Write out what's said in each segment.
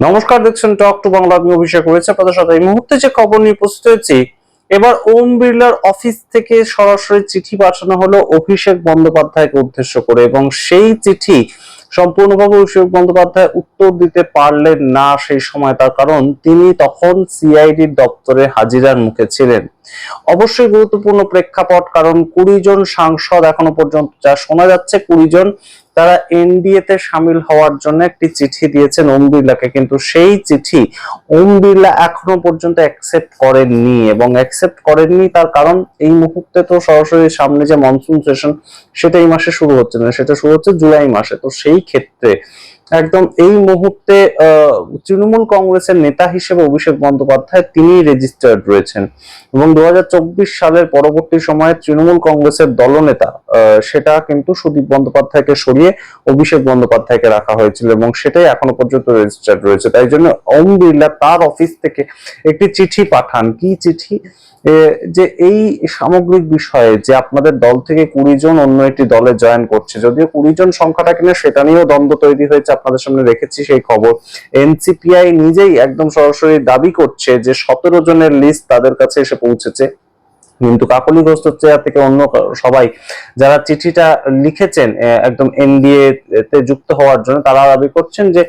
নমস্কার, দেখছেন talk to Bangla. আমি অভিষেক রয়েছে আপনাদের সাথে। এই মুহূর্তে যে খবর নিয়ে উপস্থিত হয়েছি, এবার ওম বিড়লার অফিস থেকে সরাসরি চিঠি পাঠানো হলো অভিষেক বন্দ্যোপাধ্যায়কে উদ্দেশ্য করে, এবং সেই চিঠি সম্পূর্ণভাবে অভিষেক বন্দ্যোপাধ্যায় উত্তর দিতে পারলেন না সেই সময়। তার কারণ তিনি তখন সিআইডির দপ্তরে হাজিরার মুখে ছিলেন। অবশ্যই গুরুত্বপূর্ণ প্রেক্ষাপট, কারণ 20 জন সাংসদ এখনো পর্যন্ত যা শোনা যাচ্ছে 20 জন তারা এনডিএ তে সামিল হওয়ার জন্য একটি চিঠি দিয়েছেন ওম বিড়লাকে, কিন্তু সেই চিঠি ওম বিড়লা এখনো পর্যন্ত অ্যাকসেপ্ট করেননি। এবং অ্যাকসেপ্ট করেননি তার কারণ এই মুহূর্তে তো সরাসরি সামনে যে মনসুন সেশন সেটা এই মাসে শুরু হচ্ছে না, সেটা শুরু হচ্ছে জুলাই মাসে। তো সেই ক্ষেত্রে একদম এই মুহূর্তে তৃণমূল কংগ্রেসের নেতা হিসেবে অভিষেক বন্দ্যোপাধ্যায় তিনি রেজিস্টার্ড রয়েছেন, এবং 2024 সালের পরবর্তী সময়ে তৃণমূল কংগ্রেসের দলনেতা সেটা কিন্তু সুদীপ বন্দ্যোপাধ্যায়কে সরিয়ে অভিষেক বন্দ্যোপাধ্যায়কে রাখা হয়েছিল, এবং সেটাই এখনো পর্যন্ত রেজিস্টার্ড রয়েছে। তাই জন্য ওম বিড়লা তার অফিস থেকে একটি চিঠি পাঠান। কি চিঠি? যে এই সামগ্রিক বিষয়ে যে আপনাদের দল থেকে 20 জন অন্য একটি দলে জয়েন করছে, যদিও 20 জন সংখ্যাটা কিনা সেটা নিয়েও দ্বন্দ্ব তৈরি হয়েছে, আপনাদের সামনে রেখেছি সেই খবর। এনসিপিআই নিজেই একদম সরাসরি দাবি করছে যে 17 জনের লিস্ট তাদের কাছে এসে পৌঁছেছে, কিন্তু কাকলি ঘোষ থেকে অন্য সবাই যারা চিঠিটা লিখেছেন একদম এনডিএ তে যুক্ত হওয়ার জন্য, তারা দাবি করছেন যে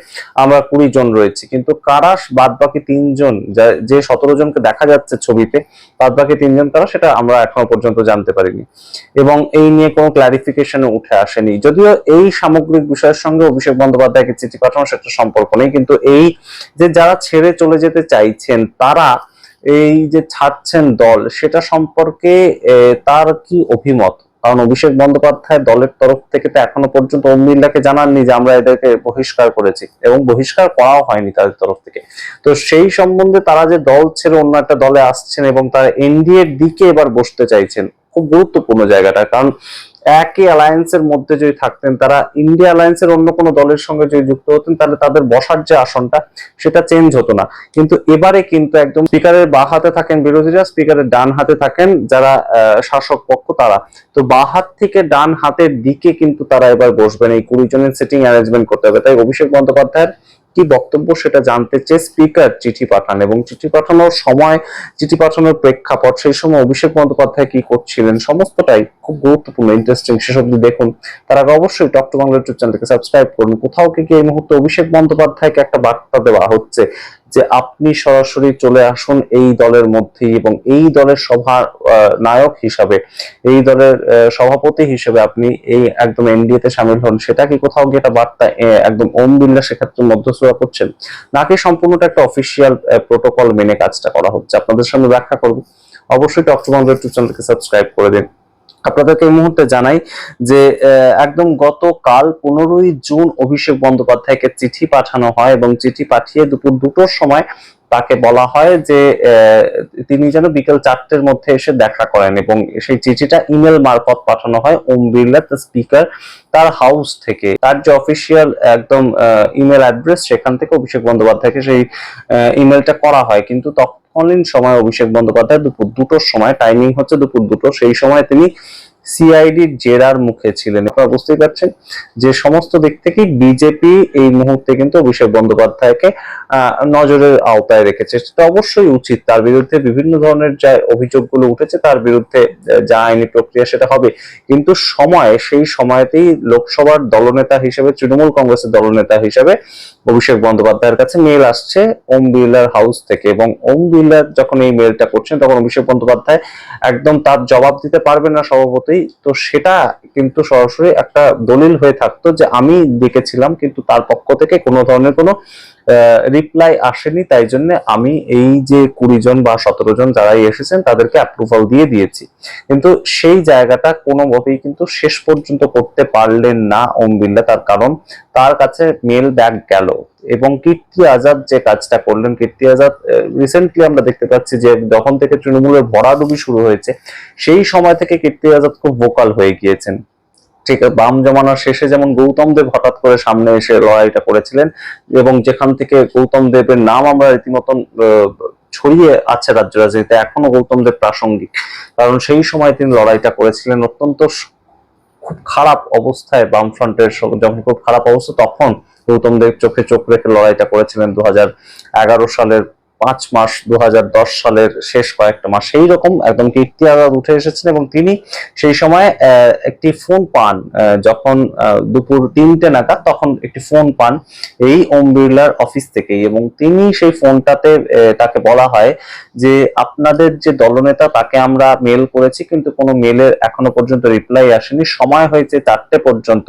আমরা 20 জন রয়েছি, কিন্তু কারা বাদ বাকি 3 জন, যে 17 জনকে দেখা যাচ্ছে ছবিতে, বাদ বাকি 3 জন কারা সেটা আমরা এখনো পর্যন্ত জানতে পারিনি, এবং এই নিয়ে কোনো ক্লারিফিকেশন উঠে আসেনি। যদিও এই সামগ্রিক বিষয়ের সঙ্গে অভিষেক বন্দ্যোপাধ্যায়কে চিঠি পাঠানো সেটা সম্পর্ক নেই, কিন্তু এই যে যারা ছেড়ে চলে যেতে চাইছেন তারা এই যে ছাড়ছেন দল, সেটা সম্পর্কে তার কি অভিমত? কারণ অভিষেক বন্দ্যোপাধ্যায় দলের তরফ থেকে তো এখনো পর্যন্ত ওম বিড়লাকে জানাননি যে আমরা এদেরকে বহিষ্কার করেছি, এবং বহিষ্কার করাও হয়নি তাদের তরফ থেকে। তো সেই সম্বন্ধে তারা যে দল ছেড়ে অন্য একটা দলে আসছেন এবং তারা এনডিএ এর দিকে এবার বসতে চাইছেন, খুব গুরুত্বপূর্ণ জায়গাটা। কারণ একই অ্যালায়েন্সের মধ্যে যদি থাকতেন, তারা ইন্ডিয়া অ্যালায়েন্সের অন্য কোনো দলের সঙ্গে যদি যুক্ত হতেন, তাহলে তাদের বসার যে আসনটা সেটা চেঞ্জ হতো না। কিন্তু এবারে কিন্তু একদম স্পিকারের বাঁ হাতে থাকেন বিরোধীরা, স্পিকারের ডান হাতে থাকেন যারা শাসক পক্ষ তারা। তো বাঁ হাত থেকে ডান হাতের দিকে কিন্তু তারা এবার বসবেন, এই 20 জনের সিটিং অ্যারেঞ্জমেন্ট করতে হবে। তাই অভিষেক বন্দ্যোপাধ্যায়ের কি বক্তব্য সেটা জানতে চেয়ে স্পিকার চিঠি পাঠান, এবং চিঠি পাঠানোর সময়, চিঠি পাঠানোর প্রেক্ষাপট, সেই সময় অভিষেক বন্দ্যোপাধ্যায় কি করছিলেন, সমস্তটাই খুব গুরুত্বপূর্ণ, ইন্টারেস্টিং। সেসব অব্দি দেখুন। তার আগে অবশ্যই টক টু বাংলা ইউটিউব চ্যানেলকে সাবস্ক্রাইব করুন। কোথাও কি এই মুহূর্তে অভিষেক বন্দ্যোপাধ্যায়কে একটা বার্তা দেওয়া হচ্ছে যে আপনি সরাসরি চলে আসুন এই দলের মধ্যেই, এবং এই দলের সভা নায়ক হিসাবে, এই দলের সভাপতি হিসেবে আপনি এই একদম এনডিএ তে সামিল হন? সেটা কি কোথাও গিয়ে একটা বার্তা একদম ওম বিড়লা সেক্ষেত্রে মধ্যস্থতা করছেন, নাকি সম্পূর্ণটা একটা অফিসিয়াল প্রোটোকল মেনে কাজটা করা হচ্ছে? আপনাদের সামনে ব্যাখ্যা করবো। অবশ্যই টক টু বাংলা ইউটিউব চ্যানেলকে সাবস্ক্রাইব করে দিন। আপনাদেরকে এই মুহূর্তে জানাই যে একদম গতকাল 15ই জুন অভিষেক বন্দ্যোপাধ্যায়কে চিঠি পাঠানো হয়, এবং চিঠি পাঠিয়ে দুপুর 2টোর সময় তাকে বলা হয় যে তিনি যেন বিকেল 4টের মধ্যে এসে দেখা করেন, এবং সেই চিঠিটা ইমেল মারফত পাঠানো হয় ওম বিড়লা দ্য স্পিকার তার হাউস থেকে। তার যে অফিসিয়াল একদম ইমেল অ্যাড্রেস, সেখান থেকে অভিষেক বন্দ্যোপাধ্যায়কে সেই ইমেলটা করা হয়। কিন্তু তৎকালীন সময় অভিষেক বন্দ্যোপাধ্যায় দুপুর 2টোর সময়, টাইমিং হচ্ছে দুপুর 2টো, সেই সময় তিনি সিআইডির জেরার মুখে ছিলেন। আপনারা বুঝতেই পারছেন যে সমস্ত দিক থেকে বিজেপি এই মুহূর্তে কিন্তু অভিষেক বন্দ্যোপাধ্যায়কে নজরের আওতায় রেখেছে। সেটা অবশ্যই উচিত। তার বিরুদ্ধে বিভিন্ন ধরনের যে অভিযোগগুলো উঠেছে, তার বিরুদ্ধে যা আইনি প্রক্রিয়া সেটা হবে, কিন্তু সেই সময়তেই লোকসভার দলনেতা হিসেবে, তৃণমূল কংগ্রেসের দলনেতা হিসেবে অভিষেক বন্দ্যোপাধ্যায়ের কাছে মেল আসছে ওম বিড়লার হাউস থেকে, এবং ওম বিড়লা যখন এই মেলটা করছেন তখন অভিষেক বন্দ্যোপাধ্যায় একদম তার জবাব দিতে পারবেন না স্বভাবতই। তো সেটা কিন্তু সরাসরি একটা দলিল হয়ে থাকতো যে আমি লিখেছিলাম, কিন্তু তার পক্ষ থেকে কোনো ধরনের কোনো রিপ্লাই আসেনি, তাই জন্য আমি এই যে 20 জন বা 17 জন যারাই এসেছেন তাদেরকে অ্যাপ্রুভাল দিয়ে দিয়েছি। কিন্তু সেই জায়গাটা কোনোভাবেই কিন্তু শেষ পর্যন্ত করতে পারলেন না ওম বিড়লা। তার কারণ তার কাছে মেল ব্যাক গেল, এবং কীর্তি আজাদ যে কাজটা করলেন, কীর্তি আজাদ রিসেন্টলি আমরা দেখতে পাচ্ছি যে যখন থেকে তৃণমূলের ভরাডুবি শুরু হয়েছে, সেই সময় থেকে কীর্তি আজাদ খুব ভোকাল হয়ে গিয়েছেন। ঠিক বাম জমানার শেষে যেমন গৌতম দেব হঠাৎ করে সামনে এসে লড়াইটা করেছিলেন, এবং যেখান থেকে গৌতম দেবের নাম আমরা রীতিমতন ছড়িয়ে আছে রাজ্য রাজনীতিতে, এখনো গৌতম দেব প্রাসঙ্গিক, কারণ সেই সময় তিনি লড়াইটা করেছিলেন অত্যন্ত খুব খারাপ অবস্থায়, বামফ্রন্টের যখন খুব খারাপ অবস্থা, তখন গৌতম দেব চোখে চোখ রেখে লড়াইটা করেছিলেন 2011 সালের 5 মাস, 2010 সালের শেষ কয়েকটা মাস, সেই রকম একদম কীর্তি আজাদ উঠে এসেছেন এবং তিনি সেই সময় একটি ফোন পান, যখন দুপুর 3টে নাগাদ, তখন একটি ফোন পান এই ওম বিড়লার অফিস থেকেই, এবং তিনি সেই ফোনটাতে তাকে বলা হয় যে আপনাদের যে দলনেতা তাকে আমরা মেল করেছি কিন্তু কোনো মেলের এখনো পর্যন্ত রিপ্লাই আসেনি, সময় হয়েছে 4টে পর্যন্ত,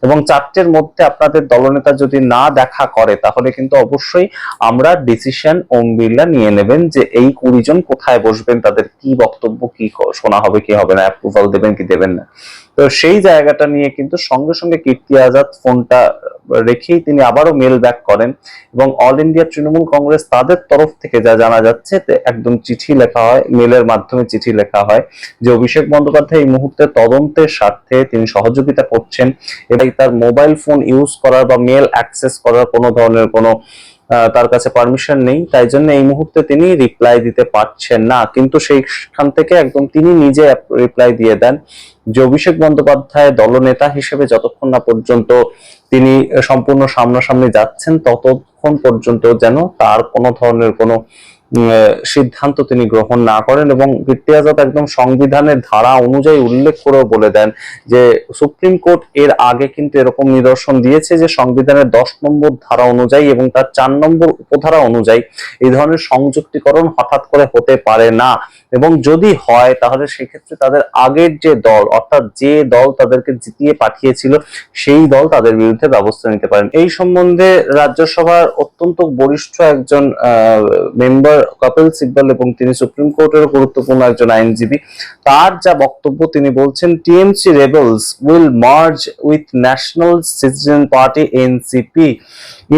এবং 4টের মধ্যে আপনাদের দলনেতা যদি না দেখা করে তাহলে কিন্তু অবশ্যই আমরা ডিসিশন ওম বিড়লা নিয়ে নেবেন যে এই 20 জন কোথায় বসবেন, তাদের কি বক্তব্য, কি শোনা হবে কি হবে না, অ্যাপ্রুভাল দেবেন কি দেবেন না। তো সেই জায়গাটা নিয়ে কিন্তু সঙ্গে সঙ্গে কীর্তি আজাদ ফোনটা রেখেই তিনি আবারও মেল ব্যাক করেন, এবং অল ইন্ডিয়া তৃণমূল কংগ্রেস তাদের তরফ থেকে যা জানা যাচ্ছে একদম চিঠি লেখা হয়, মেলের মাধ্যমে চিঠি লেখা হয় যে অভিষেক বন্দ্যোপাধ্যায় এই মুহূর্তে তদন্তের স্বার্থে তিনি সহযোগিতা করছেন এবং তার মোবাইল ফোন ইউজ করার বা মেল অ্যাক্সেস করার কোনো ধরনের কোনো তার কাছে পারমিশন নেই, তাই জন্য এই মুহূর্তে তিনি রিপ্লাই দিতে পারছেন না। কিন্তু সেইখান থেকে একদম তিনি নিজে রিপ্লাই দিয়ে দেন যে অভিষেক বন্দ্যোপাধ্যায় দলনেতা হিসেবে যতক্ষণ না পর্যন্ত তিনি সম্পূর্ণ সামনাসামনি যাচ্ছেন ততক্ষণ পর্যন্ত যেন তার কোনো ধরনের কোনো সিদ্ধান্ত তিনি গ্রহণ না করেন, এবং কীর্তি আজাদ একদম সংবিধানের ধারা অনুযায়ী উল্লেখ করেও বলে দেন যে সুপ্রিম কোর্ট এর আগে কিন্তু এরকম নিদর্শন দিয়েছে যে সংবিধানের 10 নম্বর ধারা অনুযায়ী এবং তার 4 নম্বর উপধারা অনুযায়ী এই ধরনের সংযুক্তিকরণ হঠাৎ করে হতে পারে না, এবং যদি হয় তাহলে সেক্ষেত্রে তাদের আগের যে দল, অর্থাৎ যে দল তাদেরকে জিতিয়ে পাঠিয়েছিল সেই দল তাদের বিরুদ্ধে ব্যবস্থা নিতে পারেন। এই সম্বন্ধে রাজ্যসভার অত্যন্ত বরিষ্ঠ একজন মেম্বার কপিল সিব্বল, এবং তিনি সুপ্রিম কোর্টের গুরুত্বপূর্ণ একজন আইনজীবী, তার যা বক্তব্য তিনি বলছেন TMC rebels will merge with national citizen party NCP,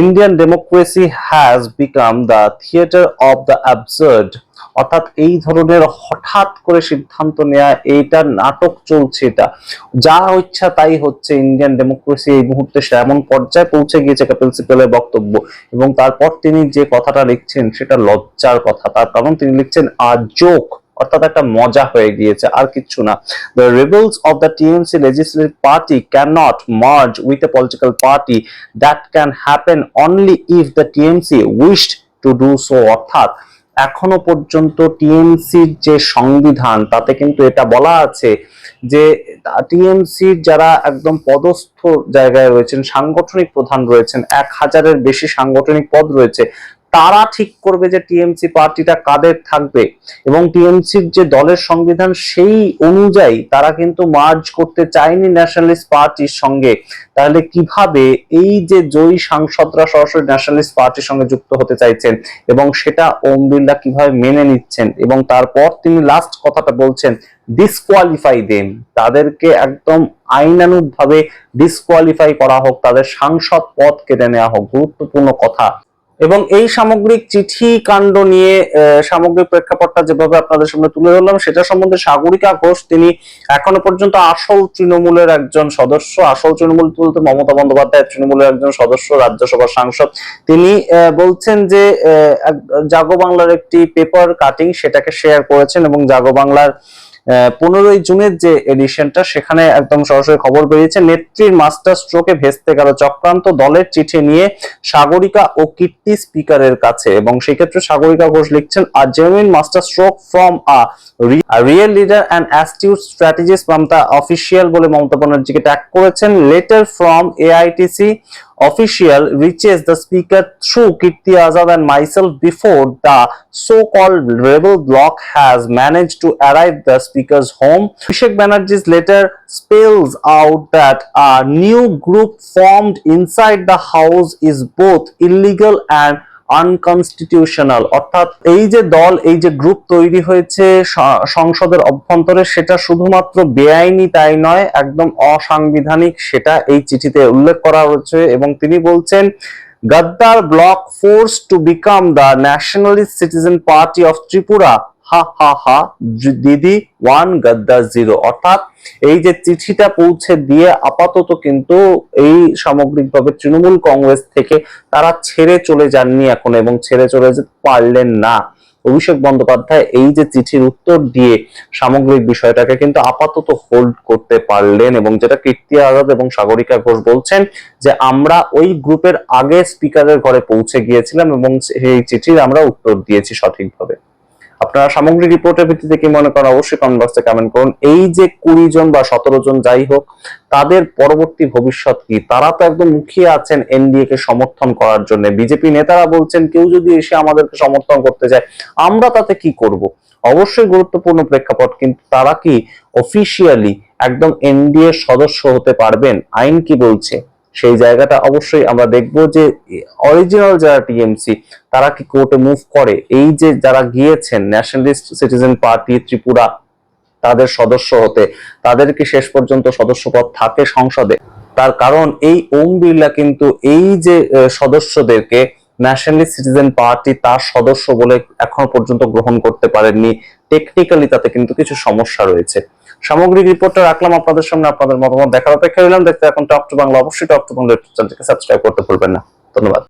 Indian democracy has become the theatre of the absurd. অর্থাৎ এই ধরনের হঠাৎ করে সিদ্ধান্ত নেওয়া, এইটা নাটক চলছে, এটা যা ইচ্ছা তাই হচ্ছে, ইন্ডিয়ান ডেমোক্রেসি এই মুহূর্তে এমন পর্যায়ে পৌঁছে গিয়েছে কপিল সিব্বলের বক্তব্য, এবং তারপর তিনি যে কথাটা লিখছেন সেটা লজ্জার কথা, তার কারণ তিনি লিখছেন জোক, অর্থাৎ একটা মজা হয়ে গিয়েছে, আর কিচ্ছু না। The rebels of the TMC legislative party cannot merge with a political party. That can happen only if the TMC wished to do so. অর্থাৎ এখনো পর্যন্ত টিএমসির যে সংবিধান তাতে কিন্তু এটা বলা আছে যে টিএমসির যারা একদম পদস্থ জায়গায় রয়েছেন, সাংগঠনিক প্রধান রয়েছেন, 1000-এর বেশি সাংগঠনিক পদ রয়েছে, তারা ঠিক করবে যে টিএমসি পার্টিটা কাদের থাকবে, এবং টিএমসির যে দলের সংবিধান সেই অনুযায়ী তারা কিন্তু মার্জ করতে চায়নি ন্যাশনালিস্ট পার্টির সঙ্গে। তাহলে কিভাবে এই যে জয়ী সাংসদরা সরাসরি ন্যাশনালিস্ট পার্টির সঙ্গে যুক্ত হতে চাইছেন, এবং সেটা ওম বিড়লা কিভাবে মেনে নিচ্ছেন, এবং তারপর তিনি লাস্ট কথাটা বলছেন ডিসকোয়ালিফাই দেম, তাদেরকে একদম আইনানুগভাবে ডিসকোয়ালিফাই করা হোক, তাদের সাংসদ পদ কেটে নেওয়া হোক, গুরুত্বপূর্ণ কথা। এবং এই সামগ্রিক চিঠি কাণ্ড নিয়ে সামগ্রিক প্রেক্ষাপটটা যেভাবে আপনাদের সামনে তুলে ধরলাম সেটা সম্বন্ধে সাগরিকা ঘোষ, তিনি এখনো পর্যন্ত আসল তৃণমূলের একজন সদস্য, আসল তৃণমূল বলতে মমতা বন্দ্যোপাধ্যায়ের তৃণমূলের একজন সদস্য, রাজ্যসভার সাংসদ, তিনি বলছেন যে জাগো বাংলার একটি পেপার কাটিং সেটাকে শেয়ার করেছেন, এবং জাগো বাংলার 15ই জুনের যে এডিশনটা সেখানে একদম সরাসরি খবর বেরিয়েছে নেত্রীর মাস্টার স্ট্রোকে ভেস্তে গেল চক্রান্ত, দলের চিঠি নিয়ে সাগরিকা ও কীর্তি স্পিকারের কাছে, এবং সেই ক্ষেত্রে সাগরিকা ঘোষ লিখছেন আ genuine master stroke from a real leader and astute strategist Mamata official বলে মমতা ব্যানার্জিকে ট্যাগ করেছেন। Letter from AITC official reaches the speaker through Kirti Azad and myself before the so-called rebel bloc has managed to arrive the speaker's home. Abhishek Banerjee's letter spells out that a new group formed inside the house is both illegal and unconstitutional. অর্থাৎ এই যে দল, এই যে group তৈরি হয়েছে সংসদের অভ্যন্তরে, সেটা শুধুমাত্র বেআইনি তাই নয়, একদম অসাংবিধানিক, সেটা এই চিঠিতে উল্লেখ করা হয়েছে। এবং তিনি বলছেন গাদ্দার block force to become the nationalist citizen party of Tripura, হা হা হা দিদি 1 গাদ্দার 0। অর্থাৎ এই যে চিঠিটা পৌঁছে দিয়ে আপাতত কিন্তু এই সামগ্রিকভাবে তৃণমূল কংগ্রেস থেকে তারা ছেড়ে চলে যাননি এখন, এবং ছেড়ে চলে যেতে পারলেন না। অভিষেক বন্দ্যোপাধ্যায় এই যে চিঠির উত্তর দিয়ে সামগ্রিক বিষয়টাকে কিন্তু আপাতত হোল্ড করতে পারলেন, এবং যেটা কীর্তি আজাদ এবং সাগরিকা ঘোষ বলছেন যে আমরা ওই গ্রুপের আগে স্পিকারের ঘরে পৌঁছে গিয়েছিলাম এবং সেই চিঠির আমরা উত্তর দিয়েছি সঠিকভাবে। আপনারা সামগ্রিক রিপোর্টের ভিত্তিতে কি মনে করেন অবশ্যই কমেন্ট বক্সে কমেন্ট করুন। এই যে 20 জন বা 17 জন যাই হোক, তাদের পরবর্তী ভবিষ্যৎ কি? তারা তো একদম মুখিয়ে আছেন এনডিএ কে সমর্থন করার জন্য। বিজেপি নেতারা বলছেন কেউ যদি এসে আমাদেরকে সমর্থন করতে চায় আমরা তাতে কি করব? অবশ্যই গুরুত্বপূর্ণ প্রেক্ষাপট, কিন্তু তারা কি অফিসিয়ালি একদম এনডিএ সদস্য হতে পারবেন? আইন কি বলছে সেই জায়গাটা অবশ্যই আমরা দেখব যে অরিজিনাল যারা টিএমসি তারা কি কোর্টে মুভ করে। এই যে যারা গিয়েছেন ন্যাশনালিস্ট সিটিজেন পার্টি ত্রিপুরা তাদের সদস্য হতে, তাদের কি শেষ পর্যন্ত সদস্যপদ থাকে সংসদে? তার কারণ এই ওম বিড়লা কিন্তু এই যে সদস্যদেরকে ন্যাশনালিস্ট সিটিজেন পার্টি তার সদস্য বলে এখন পর্যন্ত গ্রহণ করতে পারেননি। টেকনিক্যালি তাতে কিন্তু কিছু সমস্যা রয়েছে। সামগ্রিক রিপোর্টটা রাখলাম আপনাদের সামনে, আপনাদের মতামত দেখার অপেক্ষা রইলাম। দেখতে এখন টক টু বাংলা, অবশ্যই টক টু বাংলা চ্যানেলটিকে সাবস্ক্রাইব করতে ভুলবেন না। ধন্যবাদ।